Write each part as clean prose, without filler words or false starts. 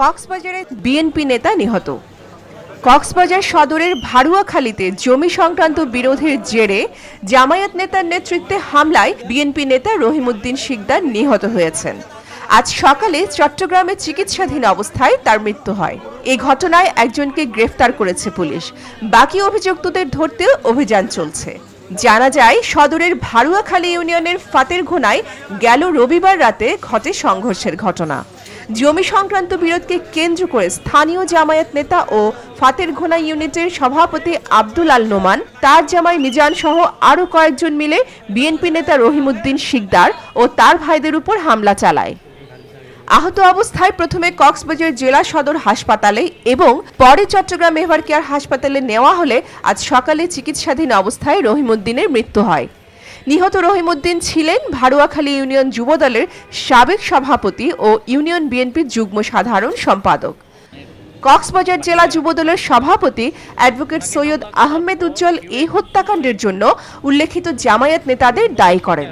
কক্সবাজারে বিএনপি নেতা নিহত। কক্সবাজার সদরের ভাড়ুয়াখালীতে জমি সংক্রান্ত বিরোধের জেরে জামায়াত নেতার নেতৃত্বে হামলায় বিএনপি নেতা রহিমউদ্দিন শিকদার নিহত হয়েছেন। আজ সকালে চট্টগ্রামে চিকিৎসাধীন অবস্থায় তার মৃত্যু হয়। এই ঘটনায় একজনকে গ্রেফতার করেছে পুলিশ। বাকি অভিযুক্তদের ধরতে অভিযান চলছে। জানা যায়, সদরের ভাড়ুয়াখালী ইউনিয়নের ফাতেরঘোনায় গেল রবিবার রাতে ঘটে সংঘর্ষের ঘটনা। জমি সংক্রান্ত বিরোধকে কেন্দ্র করে স্থানীয় জামায়াত নেতা ও ফাতেরঘোনা ইউনিটের সভাপতি আব্দুল আল নোমান, তার জামাই মিজান সহ আরও কয়েকজন মিলে বিএনপি নেতা রহিমউদ্দিন শিকদার ও তার ভাইদের উপর হামলা চালায়। আহত অবস্থায় প্রথমে কক্সবাজার জেলা সদর হাসপাতালে এবং পরে চট্টগ্রাম এভার কেয়ার হাসপাতালে নেওয়া হলে আজ সকালে চিকিৎসাধীন অবস্থায় রহিমউদ্দিনের মৃত্যু হয়। নিহত রহিমউদ্দিন ছিলেন ভাড়ুয়াখালী ইউনিয়ন যুবদলের সাবেক সভাপতি ও ইউনিয়ন বিএনপির যুগ্ম সাধারণ সম্পাদক। কক্সবাজার জেলা যুবদলের সভাপতি অ্যাডভোকেট সৈয়দ আহমেদ উজ্জ্বল এই হত্যাকাণ্ডের জন্য উল্লেখিত জামায়াত নেতাদের দায়ী করেন।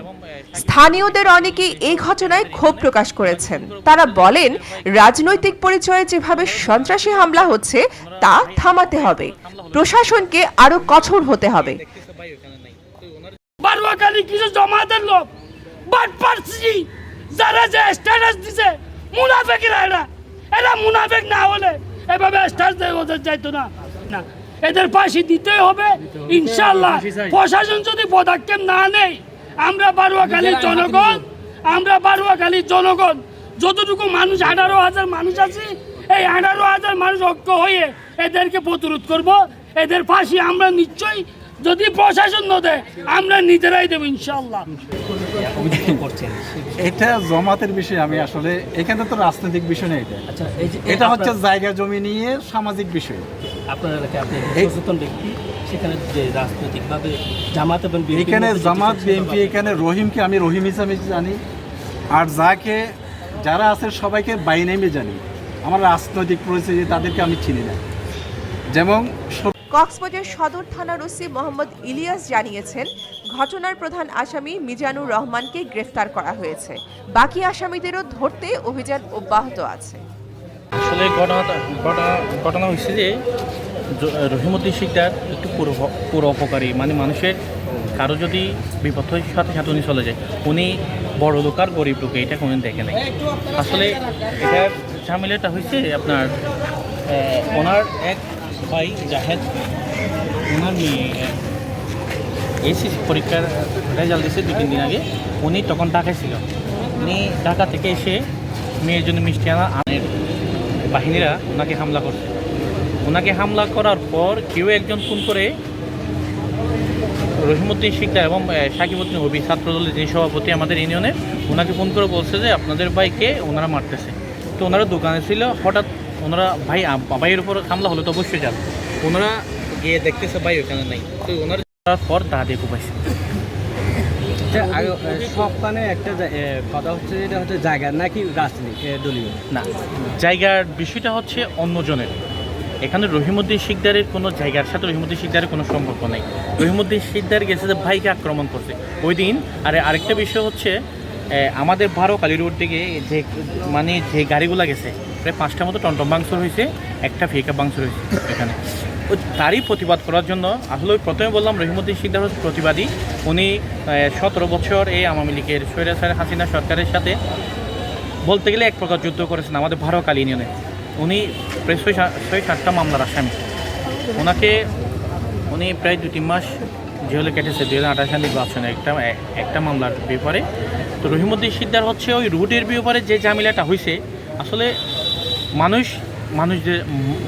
স্থানীয়দের অনেকেই এই ঘটনায় ক্ষোভ প্রকাশ করেছেন। তারা বলেন, রাজনৈতিক পরিচয়ে যেভাবে সন্ত্রাসী হামলা হচ্ছে তা থামাতে হবে, প্রশাসনকে আরো কঠোর হতে হবে। ভাড়ুয়াখালী কিছু জমাতের লোক বাট পারছি, যারা যে স্ট্যাটাস দিছে মুনাফিকরা, এরা মুনাফিক না হলে এভাবে স্ট্যাটাস দেয় ওদের যাইতো না। এদের ফাঁসি দিতেই হবে ইনশাআল্লাহ। প্রশাসন যদি পদক্ষেপ না নেয়, আমরা ভাড়ুয়াখালীর জনগণ যতটুকু মানুষ 18,000 মানুষ আছে, এই 18,000 মানুষ ঐক্য হয়ে এদেরকে প্রতিরোধ করব। এদের ফাঁসি আমরা নিশ্চয়ই, যদি প্রশাসন না দেয় আমরা নিজেরাই দেবো ইনশাআল্লাহ। এটা জমাতের বিষয়, আমি আসলে এখানে তো রাজনৈতিক বিষয় নেই। এটা হচ্ছে জায়গা জমি নিয়ে সামাজিক বিষয়। আপনার এলাকায় আপনি সচেতন ব্যক্তি, সেখানে যে রাজনৈতিকভাবে জামাত এবং এখানে জামাত বিএনপি, এখানে রহিমকে আমি রহিম হিসাবে জানি, আর যারা আছে সবাইকে বাই নেমে জানি। আমার রাজনৈতিক পরিচয় তাদেরকে আমি চিনি না। যেমন কক্সবাজার সদর থানার ওসি মোহাম্মদ ইলিয়াস জানিয়েছেন, ঘটনার প্রধান আসামি মিজানুর রহমানকে গ্রেফতার করা হয়েছে। বাকি আসামিদেরও ধরতে অভিযান অব্যাহত আছে। আসলে ঘটনা হচ্ছে যে রহিমউদ্দিন শিকদার একটু পরোপকারী, মানে মানুষের কারো যদি বিপদ হয় সাথে সাথে উনি চলে যায়। উনি বড় লোক আর গরিব লোকে এটা কোনো দেখে নাই। আসলে এটার ঝামেলাটা হয়েছে আপনার ওনার এক ভাই জাহেদ, ওনার মেয়ে এসএসসি পরীক্ষার রেজাল্ট দিয়েছে 2-3 দিন আগে। উনি তখন ঢাকায় ছিল। উনি ঢাকা থেকে এসে মেয়ের জন্য মিষ্টি আনার বাহিনীরা ওনাকে হামলা করছে। ওনাকে হামলা করার পর কেউ একজন ফোন করে রহিমউদ্দিন শিকদার এবং সাকিবউদ্দিন হবি, ছাত্রদলের যে সভাপতি আমাদের ইউনিয়নের, ওনাকে ফোন করে বলছে যে আপনাদের ভাইকে ওনারা মারতেছে। তো ওনারা দোকানে ছিল, হঠাৎ ওনারা ভাইয়ের উপর হামলা হলো তো অবশ্যই যান। ওনারা গিয়ে দেখতেছে ভাই ওখানে নাই। তো ওনারা যাওয়ার পর দাঁড়িয়ে কুপাইছে। সবখানে একটা কথা হচ্ছে, এটা হচ্ছে জায়গা নাকি রাজনীতি দলীয় না, জায়গার বিষয়টা হচ্ছে অন্যজনের। এখানে রহিমউদ্দিন শিকদারের কোনো জায়গার সাথে রহিমউদ্দিন শিকদারের কোনো সম্পর্ক নেই। রহিমউদ্দিন শিকদার গেছে যে ভাইকে আক্রমণ করছে ওই দিন। আর আরেকটা বিষয় হচ্ছে, আমাদের ভাড়ুয়াখালী রোড থেকে যে গাড়িগুলো গেছে প্রায় 5টা মতো টমটম ভাঙচুর হয়েছে, একটা পিকআপ ভাঙচুর হয়েছে এখানে। তারই প্রতিবাদ করার জন্য আসলে প্রথমে বললাম রহিমউদ্দিন শিকদার হচ্ছে প্রতিবাদী। উনি 17 বছর এই আওয়ামী লীগের স্বৈরাচার হাসিনা সরকারের সাথে বলতে গেলে এক প্রকার যুদ্ধ করেছেন আমাদের ভাড়ুয়াখালী ইউনিয়নে। উনি প্রায় 6-7টা মামলার আসামি। উনি প্রায় 2-3 মাস জেলে কেটেছে 2028 সালে নির্বাচনে একটা মামলার ব্যাপারে। তো রহিমউদ্দিন শিকদার হচ্ছে ওই রুটের ব্যাপারে যে ঝামেলাটা হয়েছে, আসলে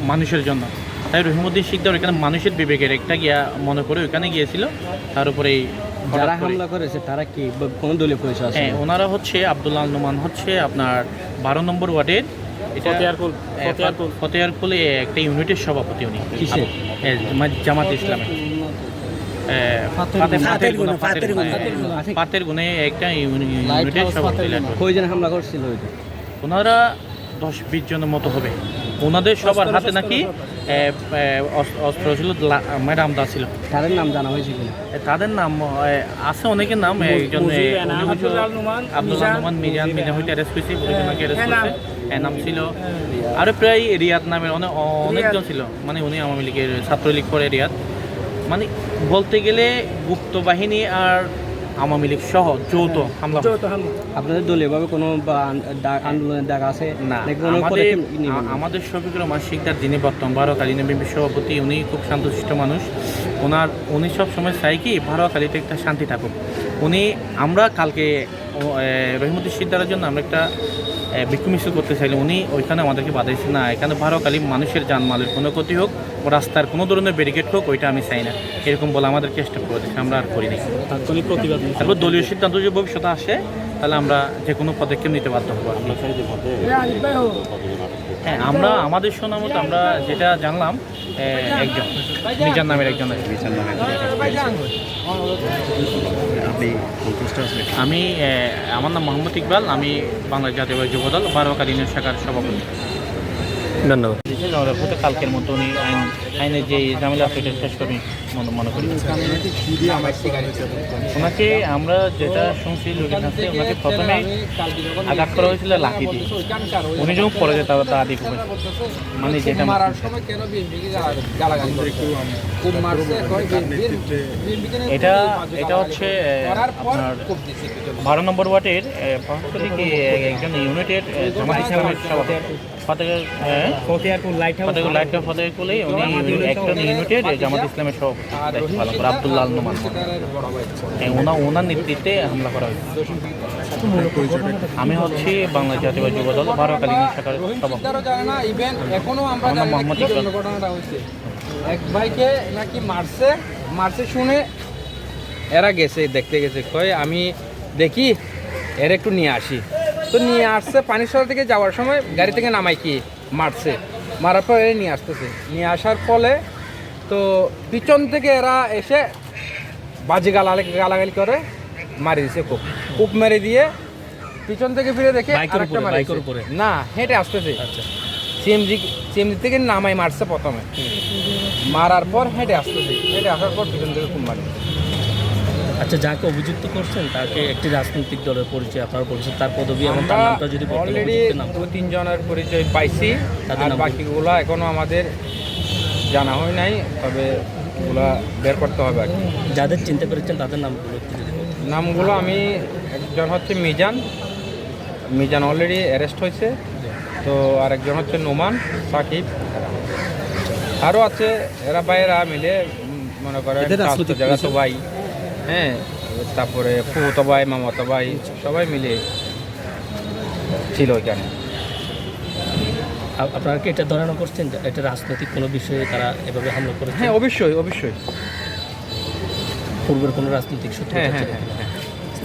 মানুষের জন্য। তাই রহিমউদ্দিন শিকদার ওইখানে মানুষের বিবেকের একটা মনে করে ওইখানে গিয়েছিল। তার উপরে যারা হামলা করেছে তারা কি কোন দলীয় পরিচয় আছে? হ্যাঁ, ওনারা হচ্ছে আব্দুল আল নোমান হচ্ছে আপনার 12 নম্বর ওয়ার্ডের ফতেয়ারকুল একটা ইউনিটের সভাপতি। উনি কিসের? জামাত ইসলামের পাতের গুণে একটা ইউনিটের সভাপতি। কয়জন হামলা করছিল? ওনারা 10-20 জনের মতো হবে। ওনাদের সবার হাতে নাকি অস্ত্র ছিল, ম্যাডাম দা ছিল। তাদের নাম জানা হয়েছে কিনা? তাদের নাম আছে, অনেকের নাম। একজন আব্দুল্লাহ নোমান, মিজান হইতে অ্যারেস্ট হয়েছে, ওনাকে অ্যারেস্ট করছে, নাম ছিল। আরও প্রায় রিয়াদ নামের অনেকজন ছিল, মানে উনি আওয়ামী লীগের ছাত্রলীগ করে রিয়াদ। মানে বলতে গেলে গুপ্ত বাহিনী আর আওয়ামী লীগ সহ যৌথ হামলা। আপনাদের দলীয়ভাবে কোনো আন্দোলনের ডাক আছে না? নাকি কোনো পদক্ষেপ নেবেন? আমাদের শফিকুর রহমান শিকদার, যিনি বর্তমান ভারকালীন বিএনপি সভাপতি, উনি খুব শান্তশিষ্ট মানুষ। উনি সব সময় চাই কি ভারকালীতে একটা শান্তি থাকুক। আমরা কালকে রহিমুদ্দিন শিকদারের জন্য আমরা একটা বিক্ষোভ মিছিল করতে চাইলে উনি ওইখানে আমাদেরকে বাধাইছে না, এখানে ভারকালী মানুষের জানমালের কোনো ক্ষতি হোক, রাস্তার কোনো ধরনের ব্যারিকেড হোক, ওইটা আমি চাই না, এরকম বলে আমাদের চেষ্টা করে দিচ্ছি। আমরা আর করি নাই। তাৎক্ষণিক প্রতিবাদ তারপর দলীয় সিদ্ধান্ত যদি ভবিষ্যতে আসে, তাহলে আমরা যে কোনো পদক্ষেপ নিতে বাধ্য হবো। হ্যাঁ, আমরা আমাদের শোনা মতো আমরা যেটা জানলাম, একজন মিজান নামের একজন আছে। আমি আমার নাম মোহাম্মদ ইকবাল, আমি বাংলাদেশ জাতীয়বাদী যুবদল ভারকালীন শাখার সভাপতি। ধন্যবাদ। কালকের মতো উনি আইনের যে ঝামেলা আছে এটা শেষ করি মনে করি। ওনাকে আমরা যেটা শুনছি লোকের কাছে, ওনাকে প্রথমে আঘাত করা হয়েছিল লাঠি দিয়ে, উনি যখন পরে যেত তা দিয়ে মানে যেটা এটা হচ্ছে আপনার 12 নম্বর ওয়ার্ডের একজন ইউনিটের জামাত ইসলামের ফতেহকুলে উনি একজন ইউনিটের জামাত ইসলামের সভাপতি ভালো করে আব্দুল্লাহ নোমান, ওনার নেতৃত্বে হামলা করা হয়েছে। আমি হচ্ছি বাংলাদেশ জাতীয়বাদী যুবদল ভারকালীন শাখার সভাপতি। আমার নাম মোহাম্মদ ইকবাল। এক ভাইকে নাকি মারছে শুনে এরা গেছে, দেখতে গেছে, কয় আমি দেখি এর একটু নিয়ে আসি। তো নিয়ে আসছে, পানিসরা থেকে যাওয়ার সময় গাড়ি থেকে নামাই কি মারার পর এরা নিয়ে আসতেছে। নিয়ে আসার ফলে তো পিছন থেকে এরা এসে বাজে গালাগালি করে মারি দিছে, কূপ মেরে দিয়ে পিছন থেকে ফিরে দেখে না হেঁটে আসতেছে। সিএমজি থেকে নামাই মারছে প্রথমে, মারার পর হেঁটে আসতেছে, হেঁটে আসার পর পিছন থেকে খুব মারে। আচ্ছা, যাকে অভিযুক্ত করছেন তাকে একটি রাজনৈতিক দলের পরিচয় আপনারা বলছেন, তার পদবি এবং তার নামটা যদি অলরেডি 2-3 জনের পরিচয় পাইছি, আর বাকিগুলো এখনো আমাদের জানা হয় নাই, তবে ওগুলা বের করতে হবে আর কি। যাদের চিন্তা করেছেন তাদের নামগুলো একটু যদি বলেন। নামগুলো একজন হচ্ছে মিজান অলরেডি অ্যারেস্ট হয়েছে, তো আরেকজন হচ্ছে নোমান, সাকিব, আরও আছে। এরা ভাইয়েরা মিলে মনে করেন জায়গা তো ভাই, হ্যাঁ, তারপরে ফুফুতো ভাই, মামাতো ভাই, সবাই মিলে ছিল এখানে। আপনারা কি এটা ধারণা করছেন যে এটা রাজনৈতিক কোনো বিষয়ে তারা এভাবে হামলা করেছে? হ্যাঁ, অবশ্যই পূর্বের কোনো রাজনৈতিক সূত্র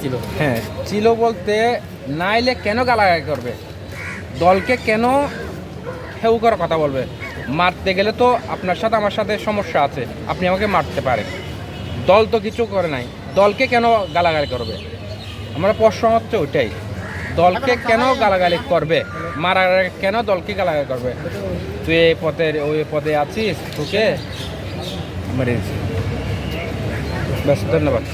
ছিল? হ্যাঁ ছিল বলতে, নাইলে কেন গালাগালি করবে, দলকে কেন হেউ করার কথা বলবে? মারতে গেলে তো আপনার সাথে আমার সাথে সমস্যা আছে, আপনি আমাকে মারতে পারেন, দল তো কিছু করে নাই, দলকে কেন গালাগালি করবে? আমার প্রশ্ন হচ্ছে ওইটাই, দলকে কেন গালাগালি করবে, মারার কেন দলকে গালাগালি করবে? তুই ওই পদে আছিস, তোকে মেরে দিচ্ছি। ব্যাস, ধন্যবাদ।